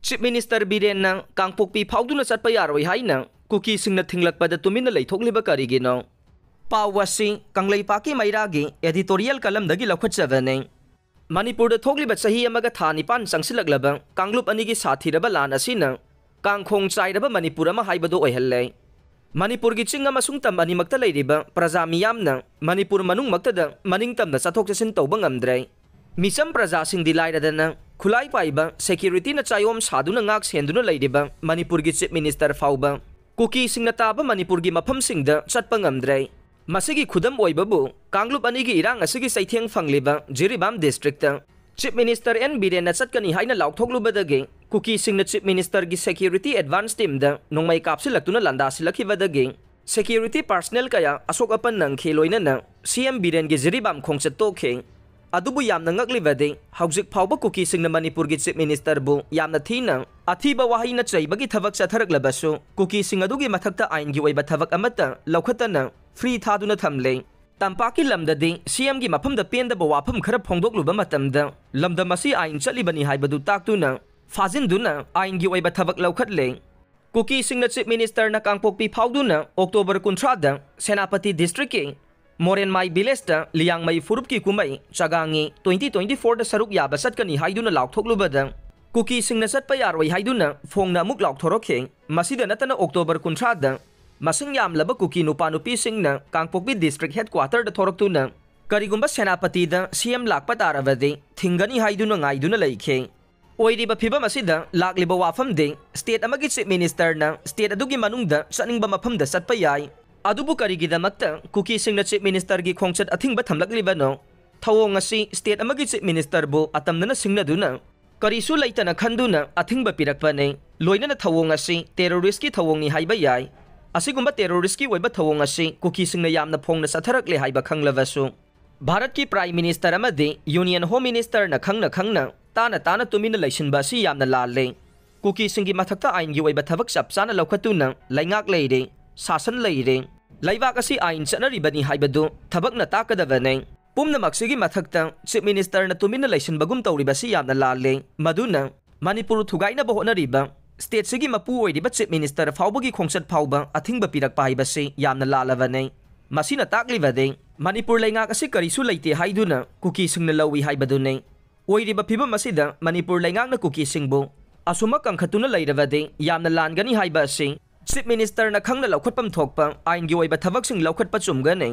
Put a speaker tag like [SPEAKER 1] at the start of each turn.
[SPEAKER 1] chief minister Biren न Kangpokpi फाउदुना चटपा यारोय हाइना cookie सिंगना थिंगलकपदा तुमिना लैथोकलिबा करिगिनो पावसी कंगलैपाकी मैरागी editorial कलमदगी लखुचबने Manipur थोकलिबा चही अमगा था निपान चंगसिलकलबा कांगलुप अनिगी साथीरबा लान असिना कांगखोंग चाइरबा मणिपुर अमा हाइबदो ओइहल्ले मणिपुर की चिंग अमसुंग तम अनिमक्ता लैरिबा प्रजा मियामना मणिपुर मनुंग मक्तदा मनिंग तमना चथोक चसिन तौबा ngamdre मिसम प्रजा सिंग दिलाइरदना खुलाई पाइबा सेक्यूरिटी न चायोम सादुना ngak सेंदुना लैरिबा मणिपुर की चीफ मिनिस्टर फाउबा कुकी सिंगना ताबा मणिपुर की मफम सिंगदा चटपा ngamdre मसिगी खुदम ओइबबु कांगलुप अनिगी इरांग असिगी सैथेंग फंगलिबा Jiribam district chief minister N Biren चटकनी हाइना लाउथोकलुबदगे कुकी सिंगना चीफ मिनिस्टर की सेक्यूरिटी एडवांस टीम द नोंमै कापसिलक्तुना लांदासिलखिबदगे सेक्यूरिटी पर्सनल कया अशोक अपन नंखे लोइनना सीएम बीरेन की जिरिबाम खोंगचत तोखे अदुबु यामना ngakliबदे हौजिक फाउबा कुकी सिंगना मणिपुर की चीफ मिनिस्टर बु यामना थीना अथीबा वाहिना चैबगी थबक चथरकलबसु कुकी सिंग अदुगी मथक्ता आइन की ओइबा थबक अमता लौखतना फ्री थादुना थमले तंपाकी लमददी सीएम की मफम द पेंदब वाफम खर फोंदोकलुबा मतमदा लमदम असी आइन चलिबनी हाइबदु ताक्तुना फाजिनदुना आइन की ओइबा थबक लौखतले कुकी सिंगना चीफ मिनिस्टर ना कांगपोकपी फाउदुना अक्टोबर 19 दा सेनापति डिस्ट्रिक्ट के मोरेनमाई विलेज दा लियांगमई फुरुप की कुमई चगांगी 2024 दा सरुक याबा चटकनी हाइदुना लाउथोकलुबदा कुकी सिंगना चटपा यारोय हाइदुना फोंगना अमुक लाउथोरखे मसिदा नतना अक्टोबर 19 दा मसिंग यामलबा कुकी नुपा नुपी सिंगना कांगपोकपी डिस्ट्रिक्ट हेडक्वार्टर दा थोरक्तुना करिगुंबा सेनापति दा सीएम लाकपा तारबदे थिंगनी हाइदुना ngaiduna लैखे ओइरिबा फिबम असिदा लाकलिबा वाफम दे स्टेट अमगी चीफ मिनिस्टर ना स्टेट अदुगी मनुंगदा चनिंगबा मफम दा चटपा याय अदुबु करिगिदमक्ता कुकी सिंगना चीफ मिनिस्टर की खोंगचत अथिंगबा थमलकलिबनो थवोंग असि स्टेट अमगी चीफ मिनिस्टर बु अतमनना सिंगनदुना करिसु लैतना खंदुना अथिंगबा पिरकपने लोइनना थवोंग असि टेररिस्ट की थवोंगनी हाइबा याय असिगुंबा टेररिस्ट की ओइबा थवोंग असि कुकी सिंगना यामना फोंगना सथरकले हाइबा खंगलबसु भारत की प्राइम मिनिस्टर अमदे यूनियन होम मिनिस्टर ना खंगना ताना तुमिना लैसिनबा असि यामना लाले कुकी सिंगी मथक्ता आइन की ओइबा थबक चपचाना लौखतुना लैंगाक लैरे शासन लैरे लैबाक असि आइन चनरिबनी हाइबदु थबकना ताकदबने पुमनमक्सिगी मथक्ता चीफ मिनिस्टर ना तुमिना लैसिनबगुम तौरिबसि यामना लाले मदुना मणिपुर थुगाइनबा होनरिबा स्टेट सिगी मपु ओइरिबा चीफ मिनिस्टर फाउबगी खोंगचत फाउबा अथिंगबा पिरकपा हाइबसि यामना लालबने मसिना ताकलिबदे मणिपुर लैंगाक असि करिसु लैते हाइदुना कुकी सिंगना लौई हाइबदुने ओइरिबा फिबम असिदा मणिपुर लैंगाकना कुकी सिंगबु असुमा कंखतुना लैरबदे यामना लानगनी हाइबा असि चीफ मिनिस्टर ना खंगना लौखटपम थोकपा आइन की ओइबा थबक सिंग लौखटपा चुमगने